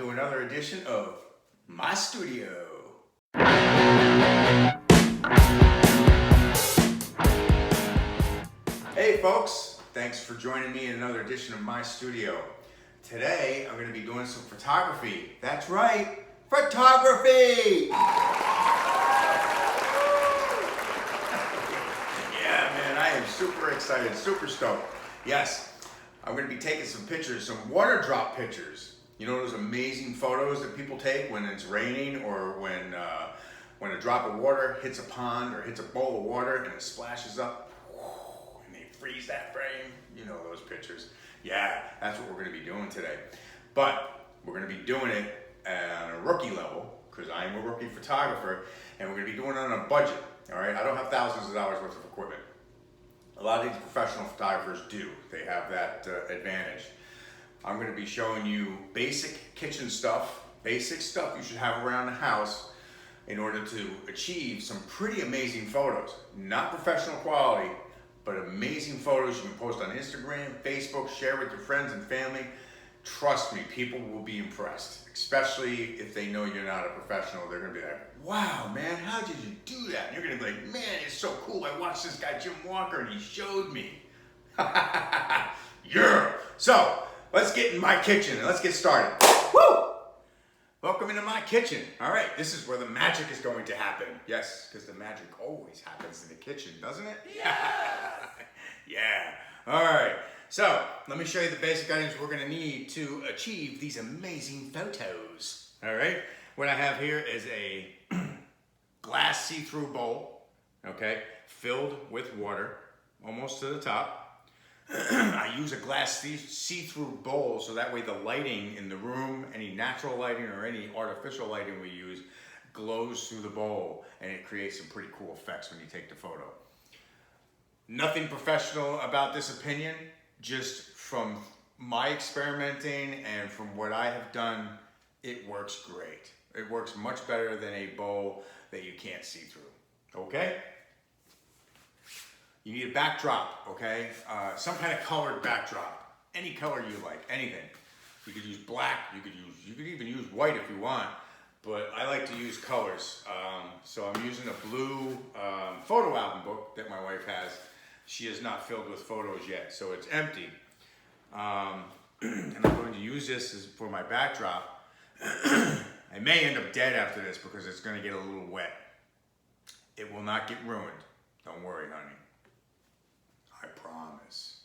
to another edition of My Studio. Hey folks, thanks for joining me in another edition of My Studio. Today I'm going to be doing some photography. That's right, photography! Yeah man, I am super excited, super stoked. Yes, I'm going to be taking some pictures, some water drop pictures. You know those amazing photos that people take when it's raining or when a drop of water hits a pond or hits a bowl of water and it splashes up and they freeze that frame. You know those pictures. Yeah, that's what we're going to be doing today. But we're going to be doing it on a rookie level because I am a rookie photographer and we're going to be doing it on a budget. All right, I don't have thousands of dollars worth of equipment. A lot of these professional photographers do. They have that advantage. I'm going to be showing you basic kitchen stuff, basic stuff you should have around the house in order to achieve some pretty amazing photos. Not professional quality, but amazing photos you can post on Instagram, Facebook, share with your friends and family. Trust me, people will be impressed, especially if they know you're not a professional. They're going to be like, wow, man, how did you do that? And you're going to be like, man, it's so cool. I watched this guy, Jim Walker, and he showed me. Yeah. So, let's get in my kitchen and let's get started. Woo! Welcome into my kitchen. All right, this is where the magic is going to happen. Yes, because the magic always happens in the kitchen, doesn't it? Yeah. Yeah. All right. So, let me show you the basic items we're going to need to achieve these amazing photos. All right. What I have here is a glass see-through bowl, okay, filled with water, almost to the top. I use a glass see-through bowl so that way the lighting in the room, any natural lighting or any artificial lighting we use, glows through the bowl and it creates some pretty cool effects when you take the photo. Nothing professional about this opinion, just from my experimenting and from what I have done, it works great. It works much better than a bowl that you can't see through, okay? You need a backdrop, okay? Some kind of colored backdrop. Any color you like, anything. You could use black, you could even use white if you want, but I like to use colors. So I'm using a blue photo album book that my wife has. She is not filled with photos yet, so it's empty. And I'm going to use this for my backdrop. I may end up dead after this because it's going to get a little wet. It will not get ruined. Don't worry, honey. I promise.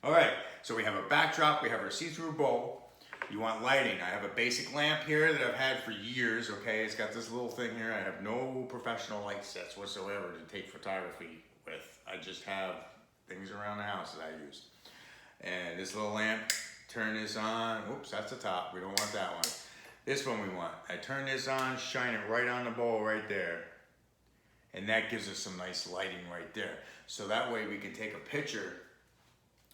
All right, so we have a backdrop, we have our see-through bowl. You want lighting. I have a basic lamp here that I've had for years, okay? It's got this little thing here. I have no professional light sets whatsoever to take photography with. I just have things around the house that I use. And this little lamp, turn this on. Oops, that's the top. We don't want that one. This one we want. I turn this on, shine it right on the bowl right there. And that gives us some nice lighting right there. So that way we can take a picture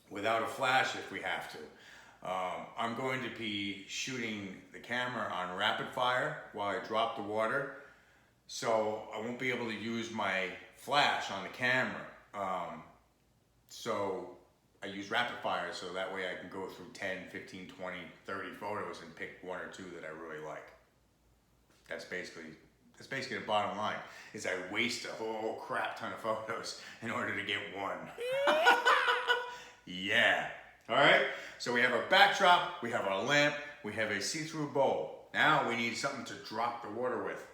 without a flash if we have to. I'm going to be shooting the camera on rapid fire while I drop the water. So I won't be able to use my flash on the camera. So I use rapid fire so that way I can go through 10, 15, 20, 30 photos and pick one or two that I really like. That's basically the bottom line, is I waste a whole crap ton of photos in order to get one. Yeah. All right, so we have our backdrop, we have our lamp, we have a see-through bowl. Now we need something to drop the water with.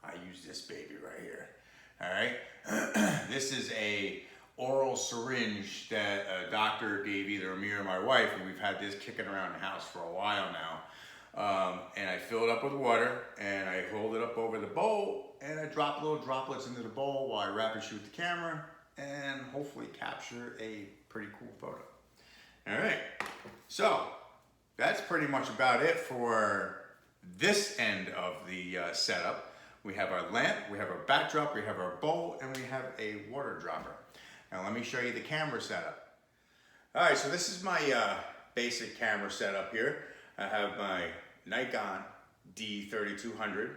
I use this baby right here. All right, this is a oral syringe that a doctor gave either me or my wife, and we've had this kicking around the house for a while now. And I fill it up with water and I hold it up over the bowl and I drop little droplets into the bowl while I rapid shoot the camera and hopefully capture a pretty cool photo. All right, so that's pretty much about it for this end of the setup. We have our lamp, we have our backdrop, we have our bowl, and we have a water dropper. Now let me show you the camera setup. All right, so this is my basic camera setup here. I have my Nikon D3200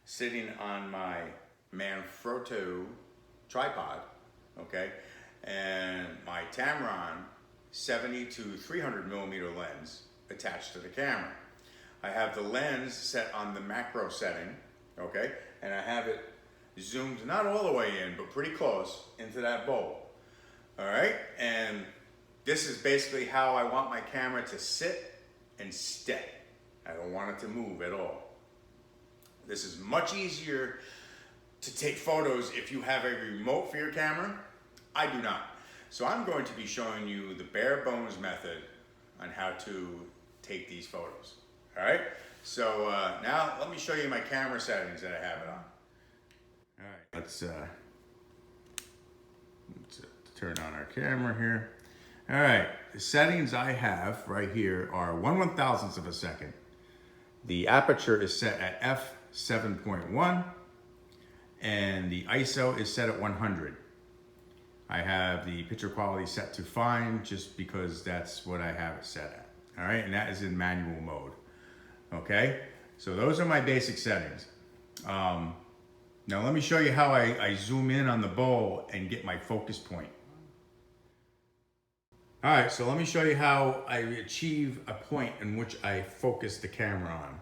sitting on my Manfrotto tripod, okay, and my Tamron 70 to 300 millimeter lens attached to the camera. I have the lens set on the macro setting, okay? And I have it zoomed not all the way in, but pretty close into that bowl, all right? And this is basically how I want my camera to sit and stay. I don't want it to move at all. This is much easier to take photos if you have a remote for your camera. I do not. So I'm going to be showing you the bare bones method on how to take these photos. All right, so now let me show you my camera settings that I have it on. All right, let's turn on our camera here. All right, the settings I have right here are 1/1000th of a second. The aperture is set at f7.1 and the ISO is set at 100. I have the picture quality set to fine just because that's what I have it set at. All right, and that is in manual mode. Okay, so those are my basic settings. Now let me show you how I zoom in on the bowl and get my focus point. All right, so let me show you how I achieve a point in which I focus the camera on.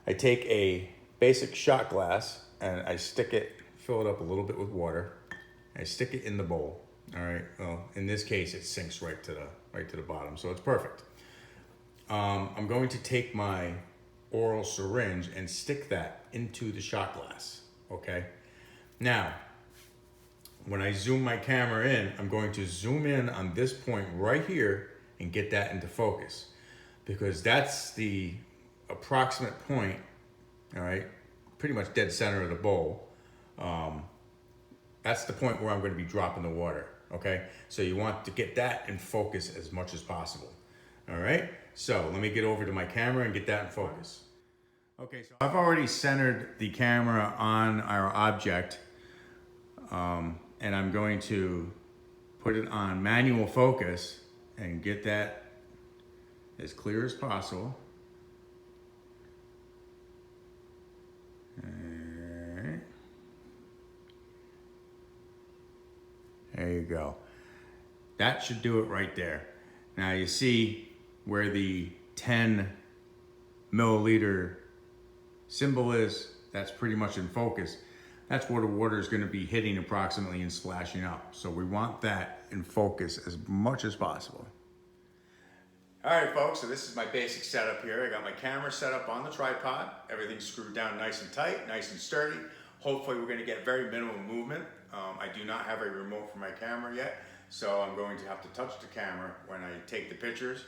I take a basic shot glass and I stick it, fill it up a little bit with water. I stick it in the bowl. All right, well, in this case, it sinks right to the bottom, so it's perfect. I'm going to take my oral syringe and stick that into the shot glass, okay? Now, when I zoom my camera in, I'm going to zoom in on this point right here and get that into focus because that's the approximate point, all right? Pretty much dead center of the bowl. That's the point where I'm going to be dropping the water, okay? So you want to get that in focus as much as possible, all right? So let me get over to my camera and get that in focus. Okay, so I've already centered the camera on our object, and I'm going to put it on manual focus and get that as clear as possible. All right. There you go. That should do it right there. Now you see where the 10 milliliter symbol is, that's pretty much in focus. That's where the water is going to be hitting approximately and splashing up. So we want that in focus as much as possible. All right, folks, so this is my basic setup here. I got my camera set up on the tripod. Everything's screwed down nice and tight, nice and sturdy. Hopefully we're going to get very minimal movement. I do not have a remote for my camera yet, so I'm going to have to touch the camera when I take the pictures.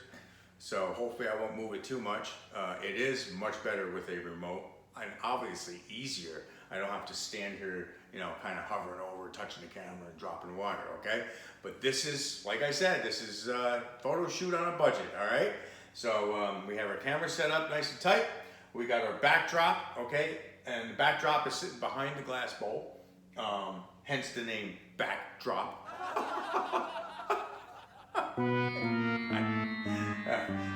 So hopefully I won't move it too much. It is much better with a remote and obviously easier. I don't have to stand here, you know, kind of hovering over, touching the camera and dropping water, okay? But this is, like I said, this is a photo shoot on a budget, all right? So we have our camera set up nice and tight. We got our backdrop, okay? And the backdrop is sitting behind the glass bowl, hence the name backdrop.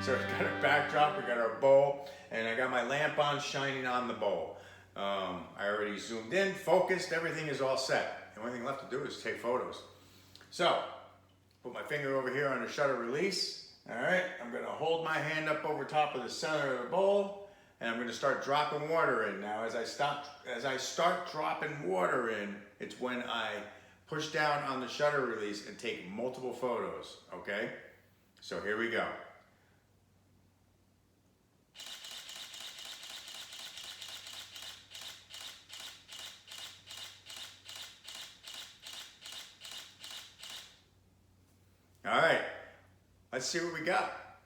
So we got our backdrop, we got our bowl, and I got my lamp on shining on the bowl. I already zoomed in, focused, everything is all set. The only thing left to do is take photos. So, put my finger over here on the shutter release. All right, I'm gonna hold my hand up over top of the center of the bowl, and I'm gonna start dropping water in. Now, as I start dropping water in, it's when I push down on the shutter release and take multiple photos, okay? So here we go. All right, let's see what we got.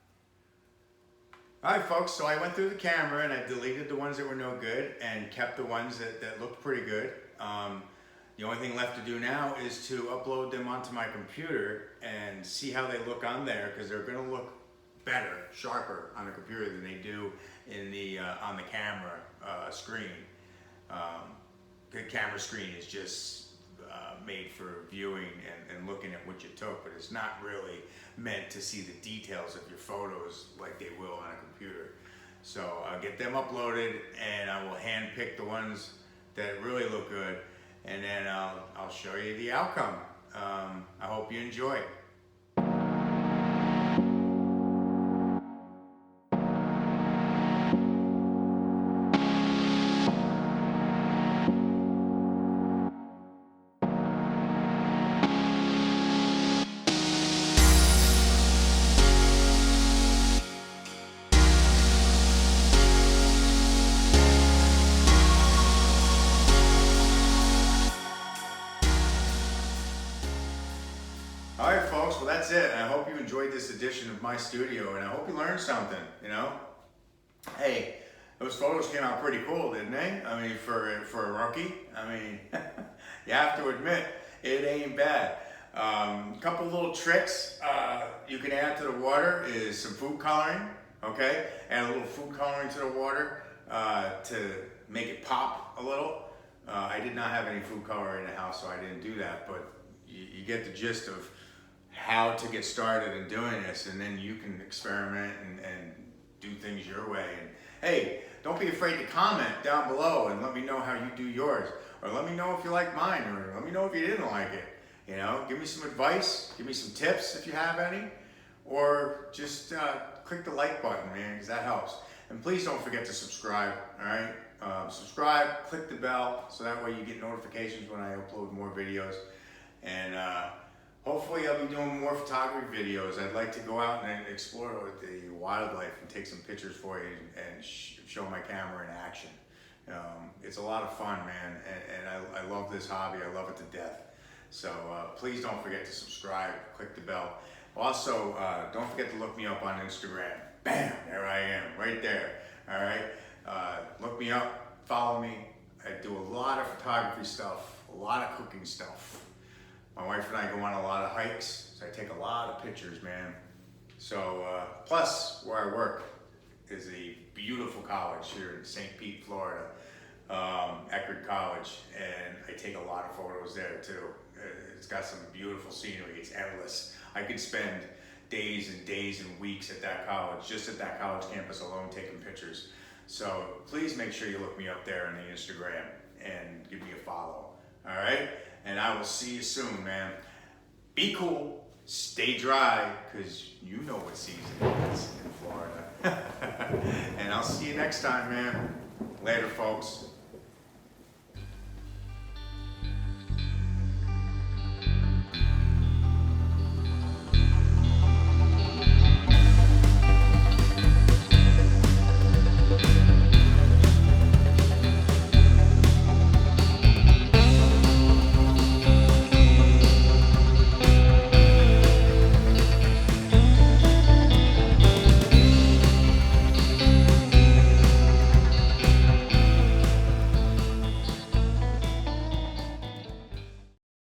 All right, folks, so I went through the camera and I deleted the ones that were no good and kept the ones that looked pretty good. The only thing left to do now is to upload them onto my computer and see how they look on there, because they're gonna look better, sharper on the computer than they do in the on the camera screen. The camera screen is just made for viewing and looking at what you took, but it's not really meant to see the details of your photos like they will on a computer. So I'll get them uploaded and I will hand pick the ones that really look good, and then I'll show you the outcome. I hope you enjoy. well, that's it. I hope you enjoyed this edition of my studio, and I hope you learned something, you know? Hey, those photos came out pretty cool, didn't they? I mean, for a rookie, I mean, you have to admit, it ain't bad. Couple little tricks you can add to the water is some food coloring, okay? Add a little food coloring to the water to make it pop a little. I did not have any food coloring in the house, so I didn't do that, but you get the gist of how to get started in doing this, and then you can experiment and do things your way. And hey, don't be afraid to comment down below and let me know how you do yours, or let me know if you like mine, or let me know if you didn't like it. You know, give me some advice, give me some tips if you have any, or just click the like button, man, because that helps. And please don't forget to subscribe, all right? Subscribe, click the bell, so that way you get notifications when I upload more videos. And hopefully I'll be doing more photography videos. I'd like to go out and explore the wildlife and take some pictures for you and show my camera in action. It's a lot of fun, man, and I love this hobby. I love it to death. So please don't forget to subscribe, click the bell. Also, don't forget to look me up on Instagram. Bam, there I am, right there, all right? Look me up, follow me. I do a lot of photography stuff, a lot of cooking stuff. My wife and I go on a lot of hikes, so I take a lot of pictures, man. So, plus where I work is a beautiful college here in St. Pete, Florida, Eckerd College, and I take a lot of photos there too. It's got some beautiful scenery, it's endless. I could spend days and days and weeks at that college, just at that college campus alone, taking pictures. So please make sure you look me up there on the Instagram and give me a follow, all right? And I will see you soon, man. Be cool, stay dry, because you know what season it is in Florida. And I'll see you next time, man. Later, folks.